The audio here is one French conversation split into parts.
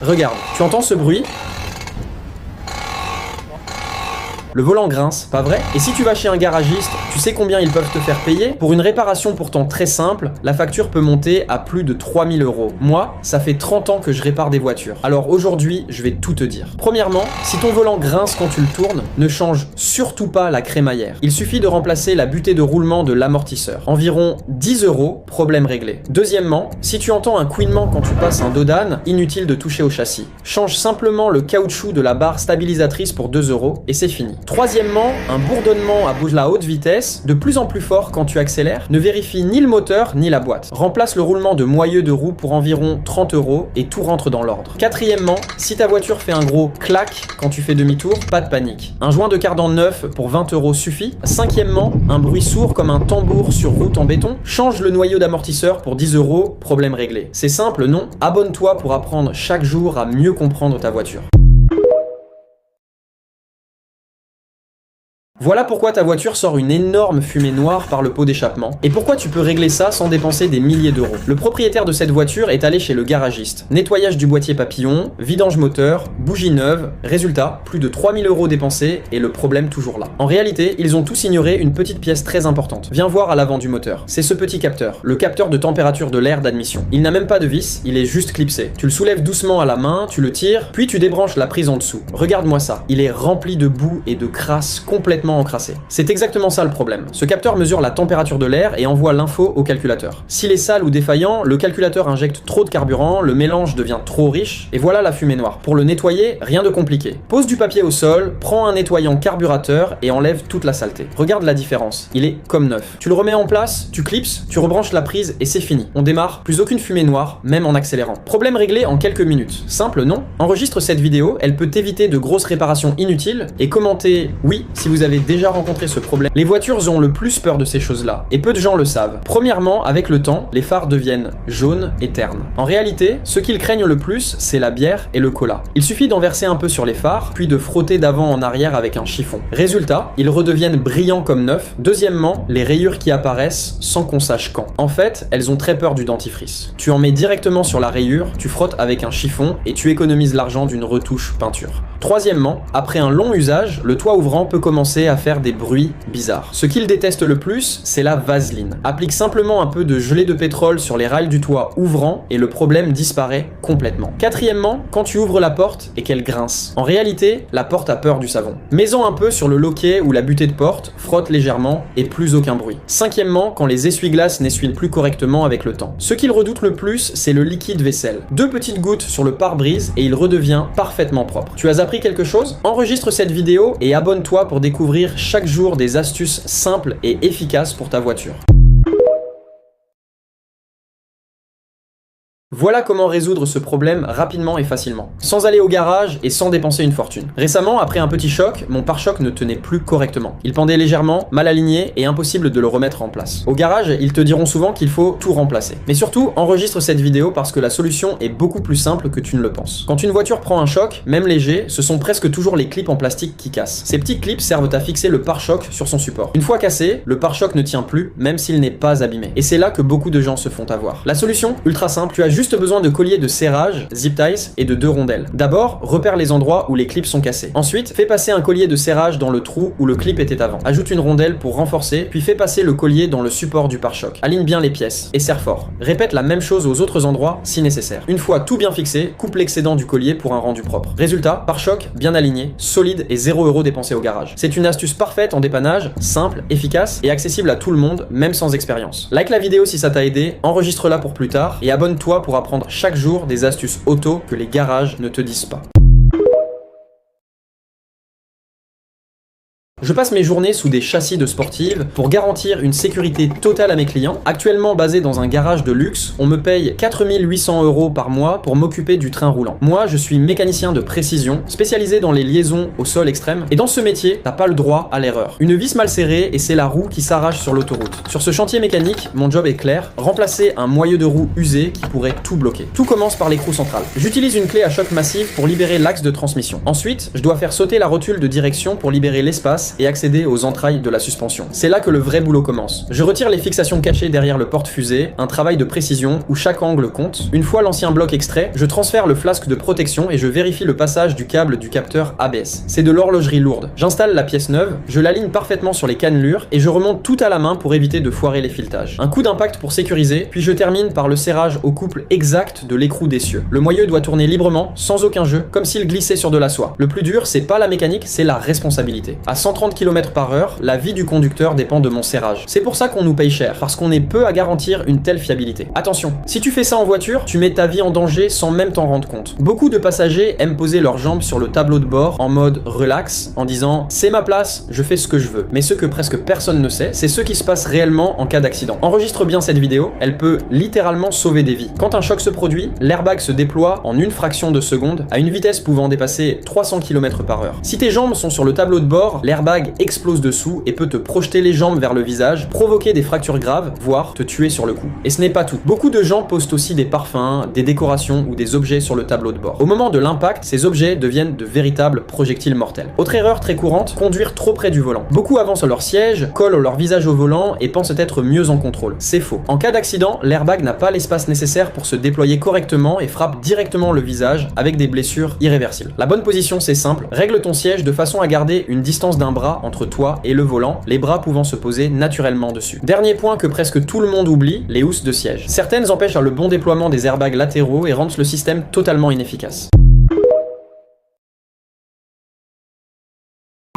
Regarde, tu entends ce bruit? Le volant grince, pas vrai? Et si tu vas chez un garagiste, tu sais combien ils peuvent te faire payer? Pour une réparation pourtant très simple, la facture peut monter à plus de 3000 €. Moi, ça fait 30 ans que je répare des voitures. Alors aujourd'hui, je vais tout te dire. Premièrement, si ton volant grince quand tu le tournes, ne change surtout pas la crémaillère. Il suffit de remplacer la butée de roulement de l'amortisseur. Environ 10 €, problème réglé. Deuxièmement, si tu entends un couinement quand tu passes un dos d'âne, inutile de toucher au châssis. Change simplement le caoutchouc de la barre stabilisatrice pour 2 € et c'est fini. Troisièmement, un bourdonnement à la haute vitesse, de plus en plus fort quand tu accélères, ne vérifie ni le moteur ni la boîte. Remplace le roulement de moyeu de roue pour environ 30 € et tout rentre dans l'ordre. Quatrièmement, si ta voiture fait un gros clac quand tu fais demi-tour, pas de panique. Un joint de cardan neuf pour 20 € suffit. Cinquièmement, un bruit sourd comme un tambour sur route en béton, change le noyau d'amortisseur pour 10 €, problème réglé. C'est simple, non? Abonne-toi pour apprendre chaque jour à mieux comprendre ta voiture. Voilà pourquoi ta voiture sort une énorme fumée noire par le pot d'échappement, et pourquoi tu peux régler ça sans dépenser des milliers d'euros. Le propriétaire de cette voiture est allé chez le garagiste. Nettoyage du boîtier papillon, vidange moteur, bougie neuve, résultat, plus de 3000 € dépensés et le problème toujours là. En réalité, ils ont tous ignoré une petite pièce très importante. Viens voir à l'avant du moteur. C'est ce petit capteur, le capteur de température de l'air d'admission. Il n'a même pas de vis, il est juste clipsé. Tu le soulèves doucement à la main, tu le tires, puis tu débranches la prise en dessous. Regarde-moi ça, il est rempli de boue et de crasse complètement encrassé. C'est exactement ça le problème. Ce capteur mesure la température de l'air et envoie l'info au calculateur. S'il est sale ou défaillant, le calculateur injecte trop de carburant, le mélange devient trop riche, et voilà la fumée noire. Pour le nettoyer, rien de compliqué. Pose du papier au sol, prends un nettoyant carburateur et enlève toute la saleté. Regarde la différence, il est comme neuf. Tu le remets en place, tu clipses, tu rebranches la prise et c'est fini. On démarre, plus aucune fumée noire, même en accélérant. Problème réglé en quelques minutes. Simple, non? Enregistre cette vidéo, elle peut t'éviter de grosses réparations inutiles et commentez oui si vous avez déjà rencontrer ce problème. Les voitures ont le plus peur de ces choses-là, et peu de gens le savent. Premièrement, avec le temps, les phares deviennent jaunes et ternes. En réalité, ce qu'ils craignent le plus, c'est la bière et le cola. Il suffit d'en verser un peu sur les phares, puis de frotter d'avant en arrière avec un chiffon. Résultat, ils redeviennent brillants comme neufs. Deuxièmement, les rayures qui apparaissent sans qu'on sache quand. En fait, elles ont très peur du dentifrice. Tu en mets directement sur la rayure, tu frottes avec un chiffon et tu économises l'argent d'une retouche peinture. Troisièmement, après un long usage, le toit ouvrant peut commencer à faire des bruits bizarres. Ce qu'ils détestent le plus, c'est la vaseline. Applique simplement un peu de gelée de pétrole sur les rails du toit ouvrant et le problème disparaît complètement. Quatrièmement, quand tu ouvres la porte et qu'elle grince. En réalité, la porte a peur du savon. Mets-en un peu sur le loquet ou la butée de porte, frotte légèrement et plus aucun bruit. Cinquièmement, quand les essuie-glaces n'essuient plus correctement avec le temps. Ce qu'ils redoutent le plus, c'est le liquide vaisselle. 2 petites gouttes sur le pare-brise et il redevient parfaitement propre. Tu as appris quelque chose? Enregistre cette vidéo et abonne-toi pour découvrir chaque jour des astuces simples et efficaces pour ta voiture. Voilà comment résoudre ce problème rapidement et facilement, sans aller au garage et sans dépenser une fortune. Récemment, après un petit choc, mon pare-choc ne tenait plus correctement. Il pendait légèrement, mal aligné et impossible de le remettre en place. Au garage, ils te diront souvent qu'il faut tout remplacer. Mais surtout, enregistre cette vidéo parce que la solution est beaucoup plus simple que tu ne le penses. Quand une voiture prend un choc, même léger, ce sont presque toujours les clips en plastique qui cassent. Ces petits clips servent à fixer le pare-choc sur son support. Une fois cassé, le pare-choc ne tient plus, même s'il n'est pas abîmé. Et c'est là que beaucoup de gens se font avoir. La solution, ultra simple, tu as juste besoin de colliers de serrage, zip ties et de 2 rondelles. D'abord, repère les endroits où les clips sont cassés. Ensuite, fais passer un collier de serrage dans le trou où le clip était avant. Ajoute une rondelle pour renforcer, puis fais passer le collier dans le support du pare-choc. Aligne bien les pièces et serre fort. Répète la même chose aux autres endroits si nécessaire. Une fois tout bien fixé, coupe l'excédent du collier pour un rendu propre. Résultat, pare-choc bien aligné, solide et 0 € dépensé au garage. C'est une astuce parfaite en dépannage, simple, efficace et accessible à tout le monde, même sans expérience. Like la vidéo si ça t'a aidé, enregistre-la pour plus tard et abonne-toi pour apprendre chaque jour des astuces auto que les garages ne te disent pas. Je passe mes journées sous des châssis de sportives pour garantir une sécurité totale à mes clients. Actuellement basé dans un garage de luxe, on me paye 4800 € par mois pour m'occuper du train roulant. Moi, je suis mécanicien de précision, spécialisé dans les liaisons au sol extrême. Et dans ce métier, t'as pas le droit à l'erreur. Une vis mal serrée et c'est la roue qui s'arrache sur l'autoroute. Sur ce chantier mécanique, mon job est clair, remplacer un moyeu de roue usé qui pourrait tout bloquer. Tout commence par l'écrou central. J'utilise une clé à choc massive pour libérer l'axe de transmission. Ensuite, je dois faire sauter la rotule de direction pour libérer l'espace vitesse et accéder aux entrailles de la suspension. C'est là que le vrai boulot commence. Je retire les fixations cachées derrière le porte-fusée, un travail de précision où chaque angle compte. Une fois l'ancien bloc extrait, je transfère le flasque de protection et je vérifie le passage du câble du capteur ABS. C'est de l'horlogerie lourde. J'installe la pièce neuve, je l'aligne parfaitement sur les cannelures et je remonte tout à la main pour éviter de foirer les filetages. Un coup d'impact pour sécuriser, puis je termine par le serrage au couple exact de l'écrou d'essieu. Le moyeu doit tourner librement, sans aucun jeu, comme s'il glissait sur de la soie. Le plus dur, c'est pas la mécanique, c'est la responsabilité. À 130 km/h, la vie du conducteur dépend de mon serrage. C'est pour ça qu'on nous paye cher, parce qu'on est peu à garantir une telle fiabilité. Attention, si tu fais ça en voiture, tu mets ta vie en danger sans même t'en rendre compte. Beaucoup de passagers aiment poser leurs jambes sur le tableau de bord en mode relax, en disant « c'est ma place, je fais ce que je veux ». Mais ce que presque personne ne sait, c'est ce qui se passe réellement en cas d'accident. Enregistre bien cette vidéo, elle peut littéralement sauver des vies. Quand un choc se produit, l'airbag se déploie en une fraction de seconde à une vitesse pouvant dépasser 300 km/h. Si tes jambes sont sur le tableau de bord, l'airbag explose dessous et peut te projeter les jambes vers le visage, provoquer des fractures graves, voire te tuer sur le coup. Et ce n'est pas tout. Beaucoup de gens postent aussi des parfums, des décorations ou des objets sur le tableau de bord. Au moment de l'impact, ces objets deviennent de véritables projectiles mortels. Autre erreur très courante, conduire trop près du volant. Beaucoup avancent leur siège, collent leur visage au volant et pensent être mieux en contrôle. C'est faux. En cas d'accident, l'airbag n'a pas l'espace nécessaire pour se déployer correctement et frappe directement le visage avec des blessures irréversibles. La bonne position, c'est simple. Règle ton siège de façon à garder une distance d'un bras entre toi et le volant, les bras pouvant se poser naturellement dessus. Dernier point que presque tout le monde oublie, les housses de siège. Certaines empêchent le bon déploiement des airbags latéraux et rendent le système totalement inefficace.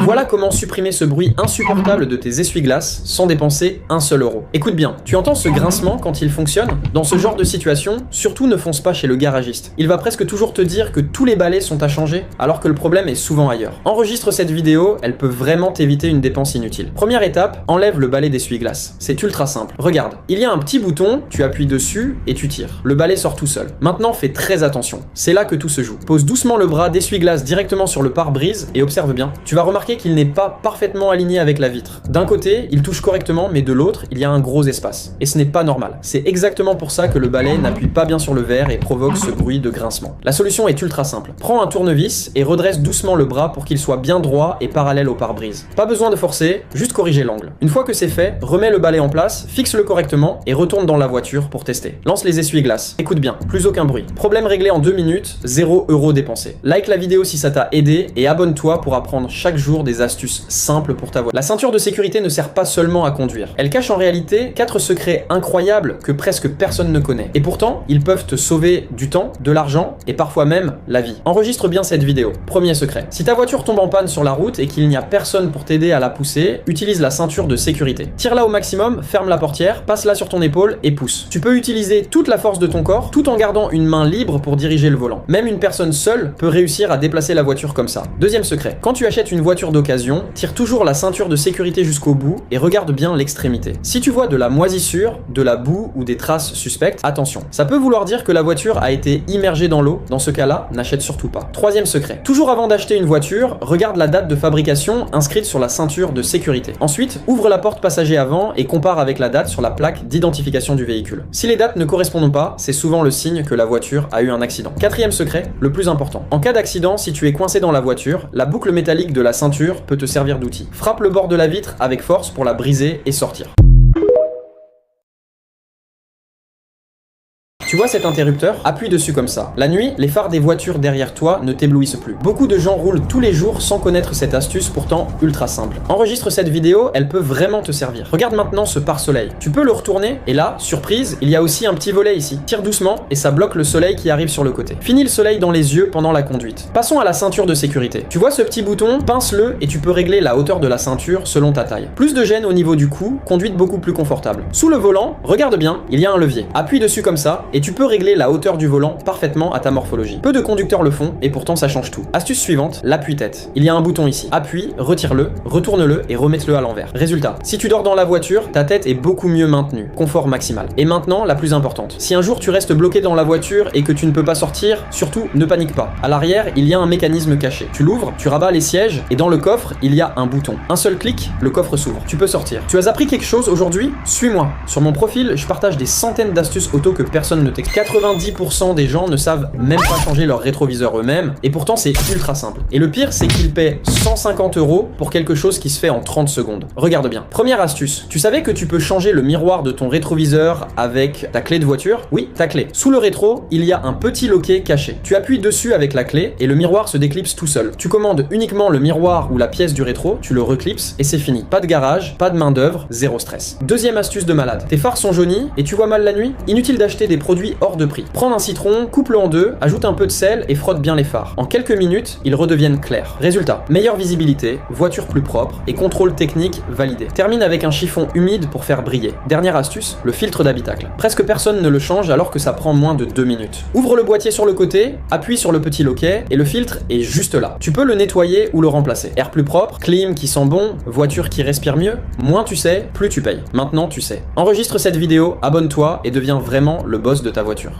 Voilà comment supprimer ce bruit insupportable de tes essuie-glaces sans dépenser un seul euro. Écoute bien, tu entends ce grincement quand il fonctionne? Dans ce genre de situation, surtout ne fonce pas chez le garagiste. Il va presque toujours te dire que tous les balais sont à changer, alors que le problème est souvent ailleurs. Enregistre cette vidéo, elle peut vraiment t'éviter une dépense inutile. Première étape, enlève le balai d'essuie-glace. C'est ultra simple. Regarde, il y a un petit bouton, tu appuies dessus et tu tires. Le balai sort tout seul. Maintenant, fais très attention. C'est là que tout se joue. Pose doucement le bras d'essuie-glace directement sur le pare-brise et observe bien. Tu vas remarquer qu'il n'est pas parfaitement aligné avec la vitre. D'un côté, il touche correctement, mais de l'autre, il y a un gros espace. Et ce n'est pas normal. C'est exactement pour ça que le balai n'appuie pas bien sur le verre et provoque ce bruit de grincement. La solution est ultra simple. Prends un tournevis et redresse doucement le bras pour qu'il soit bien droit et parallèle au pare-brise. Pas besoin de forcer, juste corriger l'angle. Une fois que c'est fait, remets le balai en place, fixe-le correctement et retourne dans la voiture pour tester. Lance les essuie-glaces. Écoute bien, plus aucun bruit. Problème réglé en 2 minutes, 0 € dépensé. Like la vidéo si ça t'a aidé et abonne-toi pour apprendre chaque jour des astuces simples pour ta voiture. La ceinture de sécurité ne sert pas seulement à conduire. Elle cache en réalité 4 secrets incroyables que presque personne ne connaît. Et pourtant, ils peuvent te sauver du temps, de l'argent et parfois même la vie. Enregistre bien cette vidéo. Premier secret. Si ta voiture tombe en panne sur la route et qu'il n'y a personne pour t'aider à la pousser, utilise la ceinture de sécurité. Tire-la au maximum, ferme la portière, passe-la sur ton épaule et pousse. Tu peux utiliser toute la force de ton corps tout en gardant une main libre pour diriger le volant. Même une personne seule peut réussir à déplacer la voiture comme ça. Deuxième secret. Quand tu achètes une voiture d'occasion, tire toujours la ceinture de sécurité jusqu'au bout et regarde bien l'extrémité. Si tu vois de la moisissure, de la boue ou des traces suspectes, attention. Ça peut vouloir dire que la voiture a été immergée dans l'eau. Dans ce cas-là, n'achète surtout pas. Troisième secret. Toujours avant d'acheter une voiture, regarde la date de fabrication inscrite sur la ceinture de sécurité. Ensuite, ouvre la porte passager avant et compare avec la date sur la plaque d'identification du véhicule. Si les dates ne correspondent pas, c'est souvent le signe que la voiture a eu un accident. Quatrième secret, le plus important. En cas d'accident, si tu es coincé dans la voiture, la boucle métallique de la ceinture peut te servir d'outil. Frappe le bord de la vitre avec force pour la briser et sortir. Tu vois cet interrupteur? Appuie dessus comme ça. La nuit, les phares des voitures derrière toi ne t'éblouissent plus. Beaucoup de gens roulent tous les jours sans connaître cette astuce pourtant ultra simple. Enregistre cette vidéo, elle peut vraiment te servir. Regarde maintenant ce pare-soleil. Tu peux le retourner et là, surprise, il y a aussi un petit volet ici. Tire doucement et ça bloque le soleil qui arrive sur le côté. Finis le soleil dans les yeux pendant la conduite. Passons à la ceinture de sécurité. Tu vois ce petit bouton? Pince-le et tu peux régler la hauteur de la ceinture selon ta taille. Plus de gêne au niveau du cou, conduite beaucoup plus confortable. Sous le volant, regarde bien, il y a un levier. Appuie dessus comme ça et tu peux régler la hauteur du volant parfaitement à ta morphologie. Peu de conducteurs le font et pourtant ça change tout. Astuce suivante, l'appui-tête. Il y a un bouton ici. Appuie, retire-le, retourne-le et remets-le à l'envers. Résultat, si tu dors dans la voiture, ta tête est beaucoup mieux maintenue. Confort maximal. Et maintenant, la plus importante. Si un jour tu restes bloqué dans la voiture et que tu ne peux pas sortir, surtout ne panique pas. À l'arrière, il y a un mécanisme caché. Tu l'ouvres, tu rabats les sièges et dans le coffre, il y a un bouton. Un seul clic, le coffre s'ouvre. Tu peux sortir. Tu as appris quelque chose aujourd'hui? Suis-moi. Sur mon profil, je partage des centaines d'astuces auto que personne ne ne t'explique. 90% des gens ne savent même pas changer leur rétroviseur eux-mêmes, et pourtant c'est ultra simple. Et le pire, c'est qu'ils paient 150 € pour quelque chose qui se fait en 30 secondes. Regarde bien. Première astuce, tu savais que tu peux changer le miroir de ton rétroviseur avec ta clé de voiture? Oui, ta clé. Sous le rétro, il y a un petit loquet caché. Tu appuies dessus avec la clé et le miroir se déclipse tout seul. Tu commandes uniquement le miroir ou la pièce du rétro, tu le reclipses et c'est fini. Pas de garage, pas de main d'œuvre, zéro stress. Deuxième astuce de malade. Tes phares sont jaunis et tu vois mal la nuit? Inutile d'acheter des produits hors de prix. Prends un citron, coupe-le en deux, ajoute un peu de sel et frotte bien les phares. En quelques minutes, ils redeviennent clairs. Résultat, meilleure visibilité, voiture plus propre et contrôle technique validé. Termine avec un chiffon humide pour faire briller. Dernière astuce, le filtre d'habitacle. Presque personne ne le change alors que ça prend moins de 2 minutes. Ouvre le boîtier sur le côté, appuie sur le petit loquet et le filtre est juste là. Tu peux le nettoyer ou le remplacer. Air plus propre, clim qui sent bon, voiture qui respire mieux, moins tu sais, plus tu payes. Maintenant tu sais. Enregistre cette vidéo, abonne-toi et deviens vraiment le boss de ta voiture.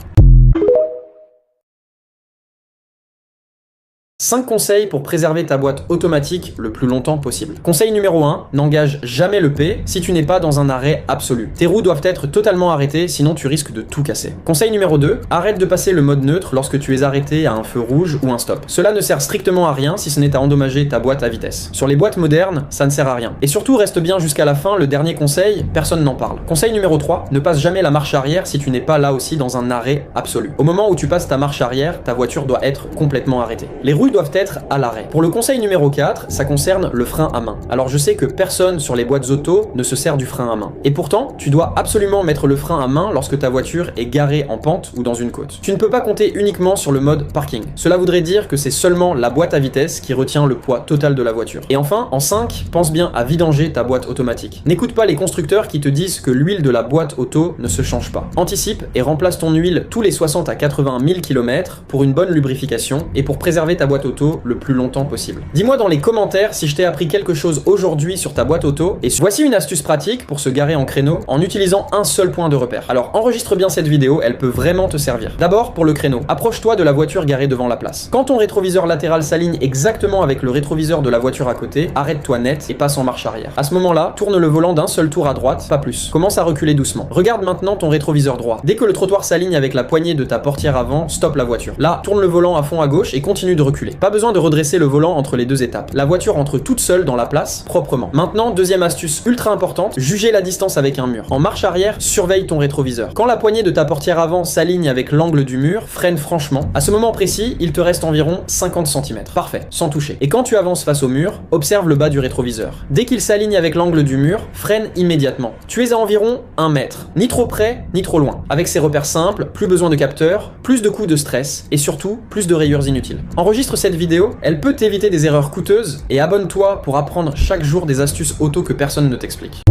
5 conseils pour préserver ta boîte automatique le plus longtemps possible. Conseil numéro 1, n'engage jamais le P si tu n'es pas dans un arrêt absolu. Tes roues doivent être totalement arrêtées, sinon tu risques de tout casser. Conseil numéro 2, arrête de passer le mode neutre lorsque tu es arrêté à un feu rouge ou un stop. Cela ne sert strictement à rien si ce n'est à endommager ta boîte à vitesse. Sur les boîtes modernes, ça ne sert à rien. Et surtout, reste bien jusqu'à la fin, le dernier conseil, personne n'en parle. Conseil numéro 3, ne passe jamais la marche arrière si tu n'es pas là aussi dans un arrêt absolu. Au moment où tu passes ta marche arrière, ta voiture doit être complètement arrêtée. Les roues doivent être à l'arrêt. Pour le conseil numéro 4, ça concerne le frein à main. Alors je sais que personne sur les boîtes auto ne se sert du frein à main. Et pourtant, tu dois absolument mettre le frein à main lorsque ta voiture est garée en pente ou dans une côte. Tu ne peux pas compter uniquement sur le mode parking. Cela voudrait dire que c'est seulement la boîte à vitesse qui retient le poids total de la voiture. Et enfin, en 5, pense bien à vidanger ta boîte automatique. N'écoute pas les constructeurs qui te disent que l'huile de la boîte auto ne se change pas. Anticipe et remplace ton huile tous les 60 à 80 000 km pour une bonne lubrification et pour préserver ta boîte auto le plus longtemps possible. Dis-moi dans les commentaires si je t'ai appris quelque chose aujourd'hui sur ta boîte auto et voici une astuce pratique pour se garer en créneau en utilisant un seul point de repère. Alors enregistre bien cette vidéo, elle peut vraiment te servir. D'abord pour le créneau, approche-toi de la voiture garée devant la place. Quand ton rétroviseur latéral s'aligne exactement avec le rétroviseur de la voiture à côté, arrête-toi net et passe en marche arrière. À ce moment-là, tourne le volant d'un seul tour à droite, pas plus. Commence à reculer doucement. Regarde maintenant ton rétroviseur droit. Dès que le trottoir s'aligne avec la poignée de ta portière avant, stoppe la voiture. Là, tourne le volant à fond à gauche et continue de reculer. Pas besoin de redresser le volant entre les deux étapes. La voiture entre toute seule dans la place, proprement. Maintenant, deuxième astuce ultra importante, juger la distance avec un mur. En marche arrière, surveille ton rétroviseur. Quand la poignée de ta portière avant s'aligne avec l'angle du mur, freine franchement. À ce moment précis, il te reste environ 50 cm. Parfait, sans toucher. Et quand tu avances face au mur, observe le bas du rétroviseur. Dès qu'il s'aligne avec l'angle du mur, freine immédiatement. Tu es à environ 1 mètre. Ni trop près, ni trop loin. Avec ces repères simples, plus besoin de capteurs, plus de coups de stress et surtout, plus de rayures inutiles. Enregistre cette vidéo, elle peut t'éviter des erreurs coûteuses et abonne-toi pour apprendre chaque jour des astuces auto que personne ne t'explique.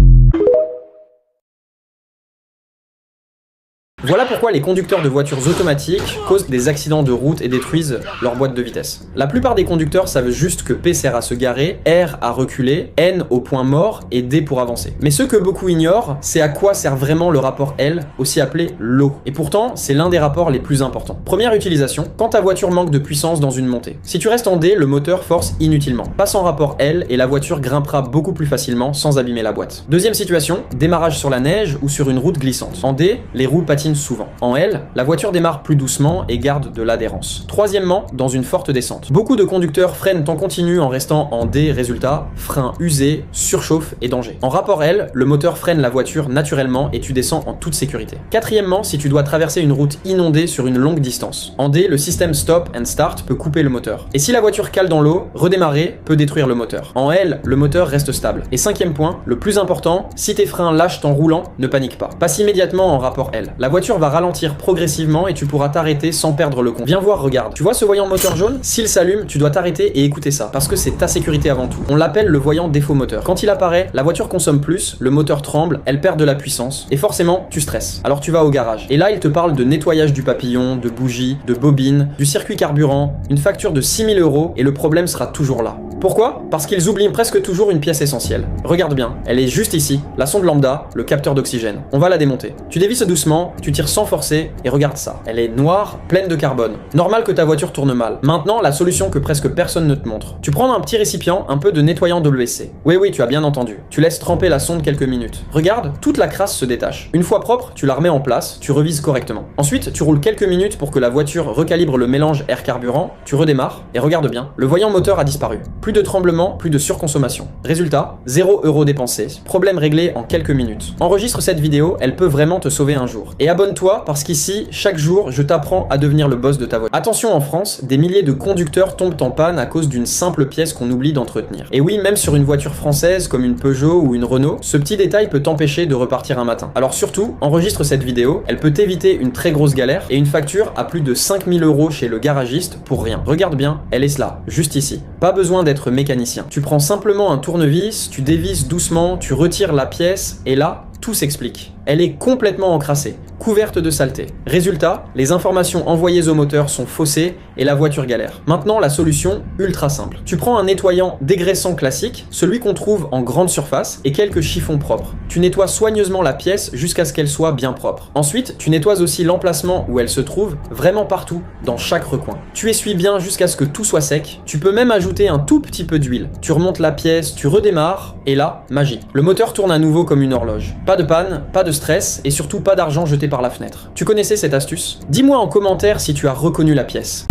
Voilà pourquoi les conducteurs de voitures automatiques causent des accidents de route et détruisent leur boîte de vitesse. La plupart des conducteurs savent juste que P sert à se garer, R à reculer, N au point mort et D pour avancer. Mais ce que beaucoup ignorent, c'est à quoi sert vraiment le rapport L, aussi appelé l'eau. Et pourtant, c'est l'un des rapports les plus importants. Première utilisation, quand ta voiture manque de puissance dans une montée. Si tu restes en D, le moteur force inutilement. Passe en rapport L et la voiture grimpera beaucoup plus facilement sans abîmer la boîte. Deuxième situation, démarrage sur la neige ou sur une route glissante. En D, les roues patinent souvent. En L, la voiture démarre plus doucement et garde de l'adhérence. Troisièmement, dans une forte descente. Beaucoup de conducteurs freinent en continu en restant en D, résultat, frein usé, surchauffe et danger. En rapport L, le moteur freine la voiture naturellement et tu descends en toute sécurité. Quatrièmement, si tu dois traverser une route inondée sur une longue distance. En D, le système stop and start peut couper le moteur. Et si la voiture cale dans l'eau, redémarrer peut détruire le moteur. En L, le moteur reste stable. Et cinquième point, le plus important, si tes freins lâchent en roulant, ne panique pas. Passe immédiatement en rapport L. La voiture va ralentir progressivement et tu pourras t'arrêter sans perdre le compte. Viens voir, regarde. Tu vois ce voyant moteur jaune? S'il s'allume, tu dois t'arrêter et écouter ça, parce que c'est ta sécurité avant tout. On l'appelle le voyant défaut moteur. Quand il apparaît, la voiture consomme plus, le moteur tremble, elle perd de la puissance, et forcément, tu stresses. Alors tu vas au garage. Et là, il te parle de nettoyage du papillon, de bougies, de bobines, du circuit carburant, une facture de 6 000 €, et le problème sera toujours là. Pourquoi? Parce qu'ils oublient presque toujours une pièce essentielle. Regarde bien, elle est juste ici, la sonde lambda, le capteur d'oxygène. On va la démonter. Tu dévisses doucement, tu tires sans forcer, et regarde ça. Elle est noire, pleine de carbone. Normal que ta voiture tourne mal. Maintenant, la solution que presque personne ne te montre. Tu prends un petit récipient, un peu de nettoyant WC. Oui, tu as bien entendu. Tu laisses tremper la sonde quelques minutes. Regarde, toute la crasse se détache. Une fois propre, tu la remets en place, tu revises correctement. Ensuite, tu roules quelques minutes pour que la voiture recalibre le mélange air-carburant, tu redémarres, et regarde bien, le voyant moteur a disparu. Plus de tremblement, plus de surconsommation. Résultat, 0 € dépensé, problème réglé en quelques minutes. Enregistre cette vidéo, elle peut vraiment te sauver un jour. Et abonne-toi parce qu'ici, chaque jour, je t'apprends à devenir le boss de ta voiture. Attention, en France, des milliers de conducteurs tombent en panne à cause d'une simple pièce qu'on oublie d'entretenir. Et oui, même sur une voiture française comme une Peugeot ou une Renault, ce petit détail peut t'empêcher de repartir un matin. Alors surtout, enregistre cette vidéo, elle peut t'éviter une très grosse galère et une facture à plus de 5000 € chez le garagiste pour rien. Regarde bien, elle est là, juste ici. Pas besoin d'être mécanicien. Tu prends simplement un tournevis, tu dévisses doucement, tu retires la pièce et là, tout s'explique. Elle est complètement encrassée, couverte de saleté. Résultat, les informations envoyées au moteur sont faussées et la voiture galère. Maintenant, la solution, ultra simple. Tu prends un nettoyant dégraissant classique, celui qu'on trouve en grande surface, et quelques chiffons propres. Tu nettoies soigneusement la pièce jusqu'à ce qu'elle soit bien propre. Ensuite, tu nettoies aussi l'emplacement où elle se trouve, vraiment partout, dans chaque recoin. Tu essuies bien jusqu'à ce que tout soit sec. Tu peux même ajouter un tout petit peu d'huile. Tu remontes la pièce, tu redémarres, et là, magie. Le moteur tourne à nouveau comme une horloge. Pas de panne, pas de stress, et surtout pas d'argent jeté par la fenêtre. Tu connaissais cette astuce? Dis-moi en commentaire si tu as reconnu la pièce.